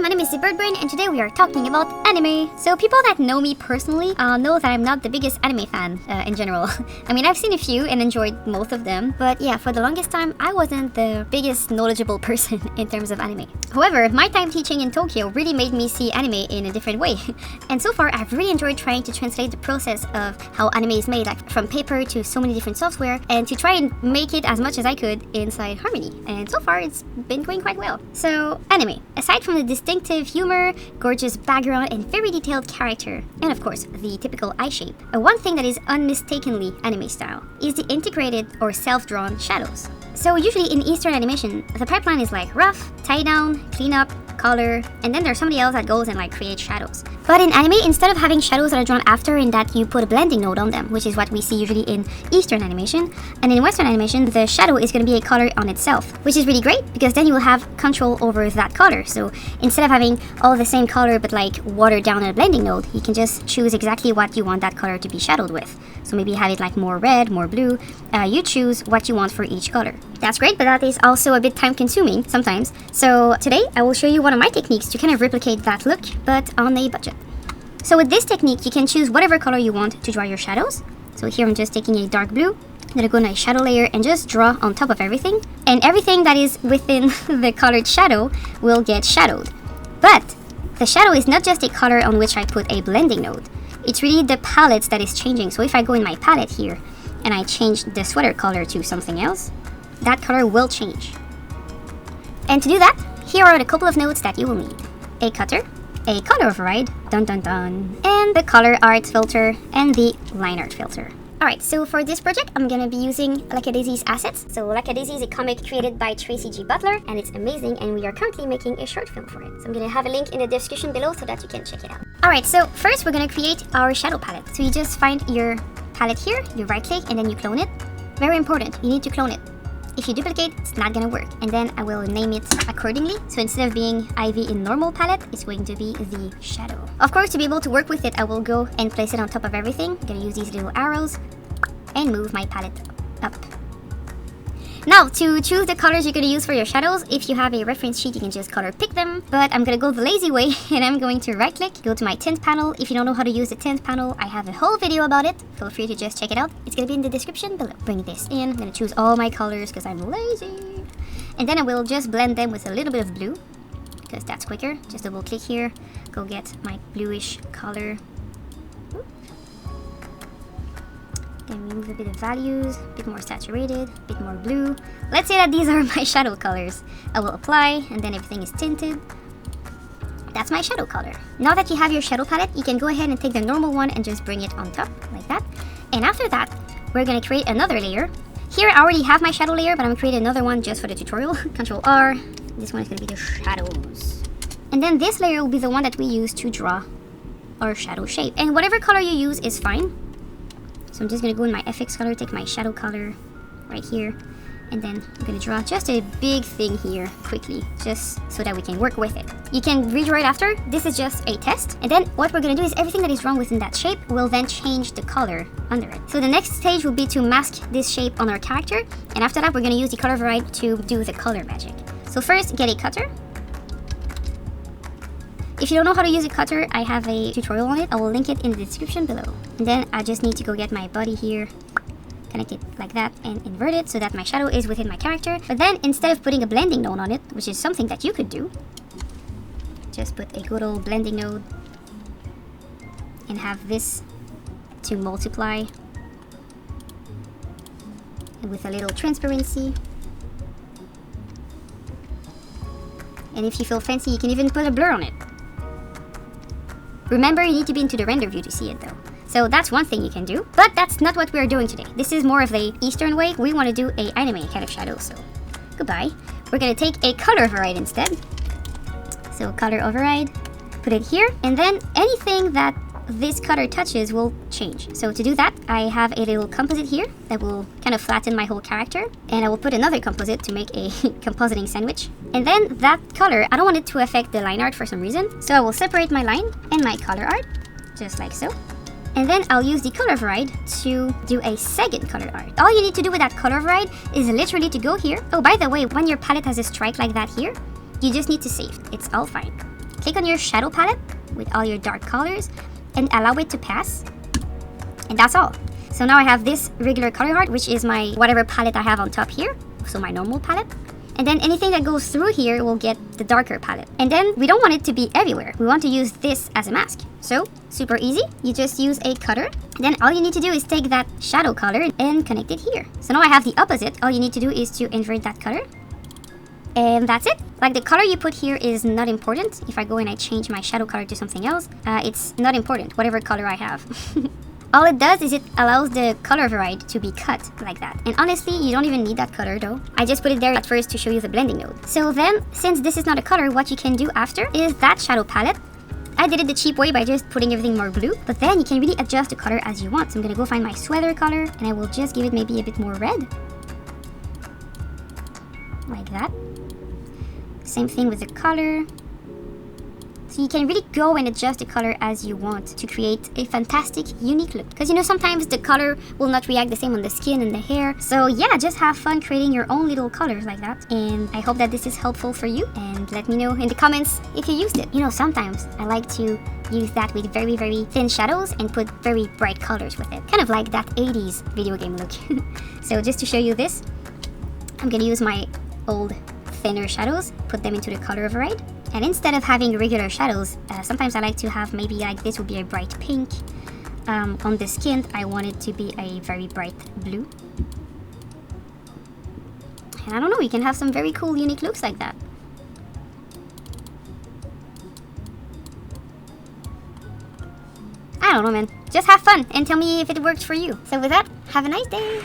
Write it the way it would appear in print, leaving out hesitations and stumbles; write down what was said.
everyone, my name is Birdbrain and today we are talking about anime. So people that know me personally know that I'm not the biggest anime fan in general. I mean, I've seen a few and enjoyed most of them, but yeah, for the longest time I wasn't the biggest knowledgeable person in terms of anime. However, my time teaching in Tokyo really made me see anime in a different way. And so far I've really enjoyed trying to translate the process of how anime is made, like from paper to so many different software, and to try and make it as much as I could inside Harmony. And so far it's been going quite well. So anime, aside from the distinctive humor, gorgeous background, and very detailed character, and of course the typical eye shape, one thing that is unmistakably anime style is the integrated or self-drawn shadows. So usually in Eastern animation, the pipeline is like rough, tie down, clean up, color, and then there's somebody else that goes and like creates shadows. But in anime, instead of having shadows that are drawn after and that you put a blending node on them, which is what we see usually in Eastern animation, and in Western animation, the shadow is going to be a color on itself, which is really great because then you will have control over that color. So instead of having all the same color but like watered down in a blending node, you can just choose exactly what you want that color to be shadowed with. So maybe have it like more red, more blue. You choose what you want for each color. That's great, but that is also a bit time consuming sometimes. So today I will show you one of my techniques to kind of replicate that look, but on a budget. So with this technique, you can choose whatever color you want to draw your shadows. So here I'm just taking a dark blue. I'm gonna go in my shadow layer and just draw on top of everything. And everything that is within the colored shadow will get shadowed. But the shadow is not just a color on which I put a blending node. It's really the palette that is changing. So if I go in my palette here and I change the sweater color to something else, that color will change. And to do that, here are a couple of notes that you will need. A cutter, a color override, dun dun dun, and the color art filter and the line art filter. Alright, so for this project, I'm gonna be using Lackadaisy's assets. So Lackadaisy is a comic created by Tracy G. Butler, and it's amazing, and we are currently making a short film for it. So I'm gonna have a link in the description below so that you can check it out. Alright, so first we're gonna create our shadow palette. So you just find your palette here, you right click, and then you clone it. Very important, you need to clone it. If you duplicate, it's not gonna work. And then I will name it accordingly. So instead of being Ivy in normal palette, it's going to be the shadow. Of course, to be able to work with it, I will go and place it on top of everything. I'm gonna use these little arrows and move my palette up. Now, to choose the colors you're going to use for your shadows, if you have a reference sheet, you can just color pick them. But I'm going to go the lazy way, and I'm going to right click, go to my tint panel. If you don't know how to use the tint panel, I have a whole video about it. Feel free to just check it out. It's going to be in the description below. Bring this in. I'm going to choose all my colors because I'm lazy. And then I will just blend them with a little bit of blue because that's quicker. Just double click here, go get my bluish color. And remove a bit of values, a bit more saturated, a bit more blue. Let's say that these are my shadow colors. I will apply, and then everything is tinted. That's my shadow color. Now that you have your shadow palette, you can go ahead and take the normal one and just bring it on top, like that. And after that, we're gonna create another layer. Here I already have my shadow layer, but I'm gonna create another one just for the tutorial. Control R, this one is gonna be the shadows. And then this layer will be the one that we use to draw our shadow shape. And whatever color you use is fine. So I'm just going to go in my FX color, take my shadow color right here, and then I'm going to draw just a big thing here quickly, just so that we can work with it. You can redraw it after. This is just a test. And then what we're going to do is everything that is drawn within that shape will then change the color under it. So the next stage will be to mask this shape on our character. And after that, we're going to use the color override to do the color magic. So first, get a cutter. If you don't know how to use a cutter, I have a tutorial on it. I will link it in the description below. And then I just need to go get my body here, connect it like that, and invert it so that my shadow is within my character. But then instead of putting a blending node on it, which is something that you could do, just put a good old blending node and have this to multiply and with a little transparency. And if you feel fancy, you can even put a blur on it. Remember, you need to be into the render view to see it though. So that's one thing you can do, but that's not what we are doing today. This is more of the Eastern way. We want to do a anime kind of shadow, so goodbye. We're gonna take a color override instead. So color override, put it here, and then anything that this color touches will change. So to do that, I have a little composite here that will kind of flatten my whole character, and I will put another composite to make a compositing sandwich. And then that color, I don't want it to affect the line art for some reason, so I will separate my line and my color art, just like so. And then I'll use the color override to do a second color art. All you need to do with that color override is literally to go here. Oh, by the way, when your palette has a strike like that here, you just need to save it. It's all fine. click on your shadow palette with all your dark colors and allow it to pass. And that's all. So now I have this regular color heart, which is my whatever palette I have on top here. So my normal palette. And then anything that goes through here will get the darker palette. And then we don't want it to be everywhere. We want to use this as a mask. So super easy. You just use a cutter. Then all you need to do is take that shadow color and connect it here. So now I have the opposite. All you need to do is to invert that color. And that's it. Like the color you put here is not important. If I go and I change my shadow color to something else, it's not important, whatever color I have. All it does is it allows the color override to be cut like that. And honestly, you don't even need that color though. I just put it there at first to show you the blending node. So then, since this is not a color, what you can do after is that shadow palette. I did it the cheap way by just putting everything more blue, but then you can really adjust the color as you want. So I'm gonna go find my sweater color and I will just give it maybe a bit more red. Like that. Same thing with the color. So you can really go and adjust the color as you want to create a fantastic, unique look. Because you know, sometimes the color will not react the same on the skin and the hair. So yeah, just have fun creating your own little colors like that. And I hope that this is helpful for you. And let me know in the comments if you used it. You know, sometimes I like to use that with very, very thin shadows and put very bright colors with it. Kind of like that 80s video game look. So just to show you this, I'm gonna use my old thinner shadows, put them into the color override. And instead of having regular shadows, sometimes I like to have maybe like this would be a bright pink. On the skin, I want it to be a very bright blue. And I don't know, you can have some very cool, unique looks like that. I don't know, man. Just have fun and tell me if it worked for you. So with that, have a nice day.